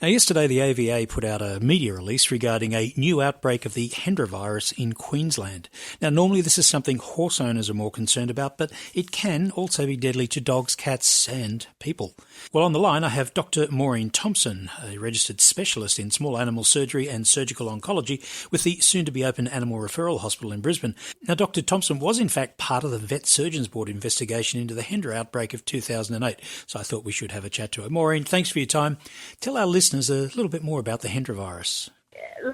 Now, yesterday the AVA put out a media release regarding a new outbreak of the Hendra virus in Queensland. Now, normally this is something horse owners are more concerned about, but it can also be deadly to dogs, cats and people. Well, on the line I have Dr Maurine Thomson, a registered specialist in small animal surgery and surgical oncology with the soon-to-be-open Animal Referral Hospital in Brisbane. Now, Dr Thomson was in fact part of the Vet Surgeons Board investigation into the Hendra outbreak of 2008, so I thought we should have a chat to her. Maurine, thanks for your time. Tell our listeners a little bit more about the Hendra virus.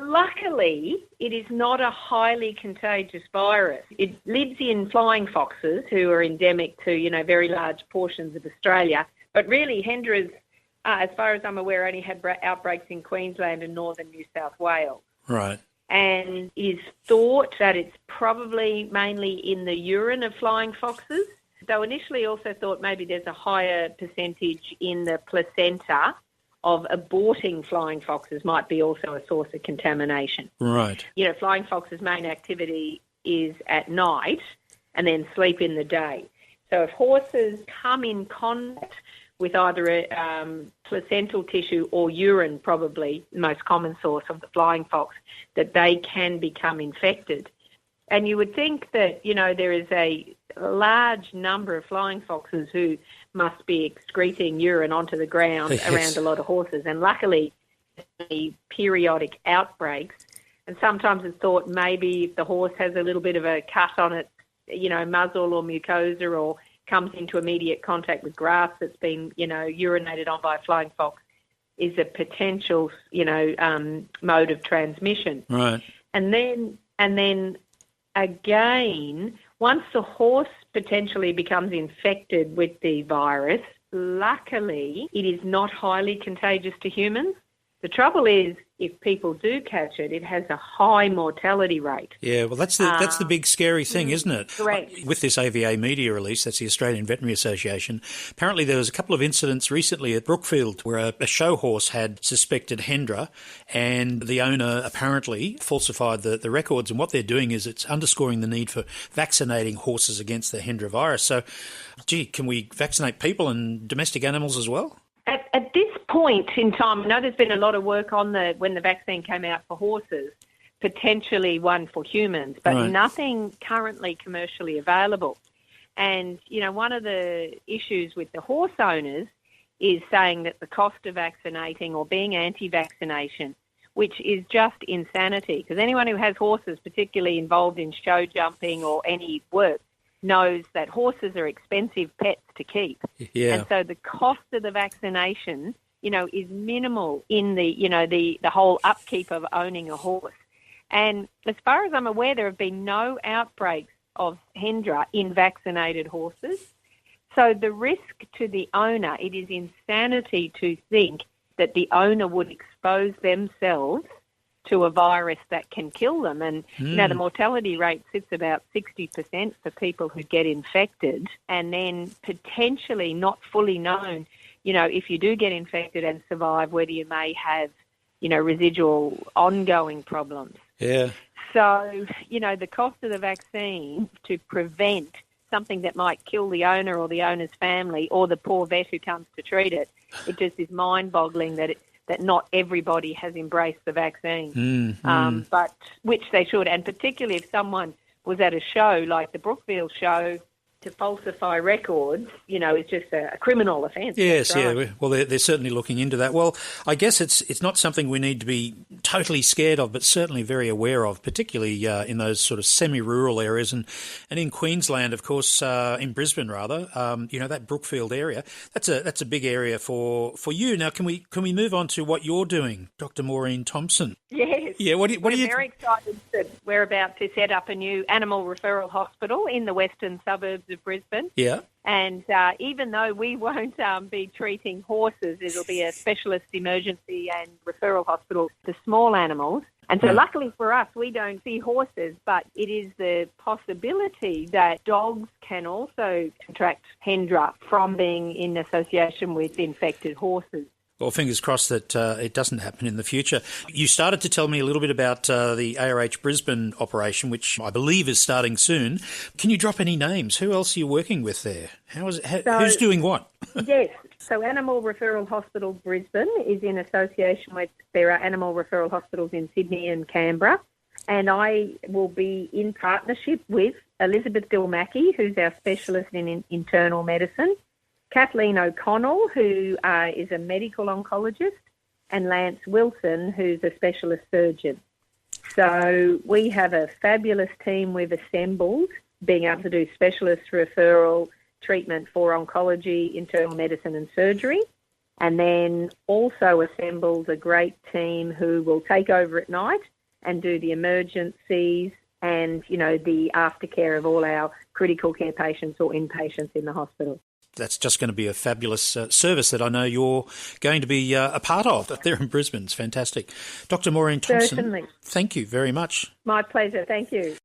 Luckily, it is not a highly contagious virus. It lives in flying foxes who are endemic to, very large portions of Australia. But really, Hendra's, as far as I'm aware, only had outbreaks in Queensland and northern New South Wales. Right. And it is thought that it's probably mainly in the urine of flying foxes, though initially also thought maybe there's a higher percentage in the placenta of aborting flying foxes might be also a source of contamination. Right. Flying foxes' main activity is at night and then sleep in the day. So if horses come in contact with either placental tissue or urine, probably the most common source of the flying fox, that they can become infected. And you would think that, there is a large number of flying foxes who must be excreting urine onto the ground around a lot of horses. And luckily, the periodic outbreaks, and sometimes it's thought maybe if the horse has a little bit of a cut on its, muzzle or mucosa or comes into immediate contact with grass that's been, urinated on by a flying fox, is a potential, mode of transmission. Right. And then again, once the horse potentially becomes infected with the virus, luckily it is not highly contagious to humans. The trouble is, if people do catch it, it has a high mortality rate. Yeah, well, that's the big scary thing, isn't it? Correct. With this AVA media release, that's the Australian Veterinary Association, apparently there was a couple of incidents recently at Brookfield where a show horse had suspected Hendra and the owner apparently falsified the records, and what they're doing is it's underscoring the need for vaccinating horses against the Hendra virus. So, can we vaccinate people and domestic animals as well? At this point in time, I know there's been a lot of work on when the vaccine came out for horses, potentially one for humans, but Right. Nothing currently commercially available. And, one of the issues with the horse owners is saying that the cost of vaccinating or being anti-vaccination, which is just insanity, because anyone who has horses, particularly involved in show jumping or any work, knows that horses are expensive pets to keep. Yeah. And so the cost of the vaccination, is minimal in the whole upkeep of owning a horse. And as far as I'm aware, there have been no outbreaks of Hendra in vaccinated horses. So the risk to the owner, it is insanity to think that the owner would expose themselves to a virus that can kill them. And, the mortality rate sits about 60% for people who get infected, and then potentially not fully known, if you do get infected and survive, whether you may have, residual ongoing problems. Yeah. So, the cost of the vaccine to prevent something that might kill the owner or the owner's family or the poor vet who comes to treat it, it just is mind-boggling that not everybody has embraced the vaccine, but which they should. And particularly if someone was at a show like the Brookfield show, to falsify records, is just a criminal offence. Yes, right. yeah. Well, they're certainly looking into that. Well, I guess it's not something we need to be totally scared of, but certainly very aware of, particularly in those sort of semi-rural areas. And in Queensland, of course, in Brisbane rather, that Brookfield area, that's a big area for you. Now, can we move on to what you're doing, Dr Maurine Thomson? Yes. Yeah, what are you... We're very excited that we're about to set up a new Animal Referral Hospital in the western suburbs of Brisbane. Yeah. And even though we won't be treating horses, it'll be a specialist emergency and referral hospital for small animals. And so luckily for us, we don't see horses, but it is the possibility that dogs can also contract Hendra from being in association with infected horses. Well, fingers crossed that it doesn't happen in the future. You started to tell me a little bit about the ARH Brisbane operation, which I believe is starting soon. Can you drop any names? Who else are you working with there? Who's doing what? Yes. So Animal Referral Hospital Brisbane is in association with, there are Animal Referral Hospitals in Sydney and Canberra, and I will be in partnership with Elizabeth Dilmacki, who's our specialist in internal medicine, Kathleen O'Connell, who is a medical oncologist, and Lance Wilson, who's a specialist surgeon. So we have a fabulous team we've assembled, being able to do specialist referral treatment for oncology, internal medicine and surgery, and then also assembled a great team who will take over at night and do the emergencies and, you know, the aftercare of all our critical care patients or inpatients in the hospital. That's just going to be a fabulous service that I know you're going to be a part of there in Brisbane. It's fantastic. Dr Maurine Thomson, Certainly. Thank you very much. My pleasure. Thank you.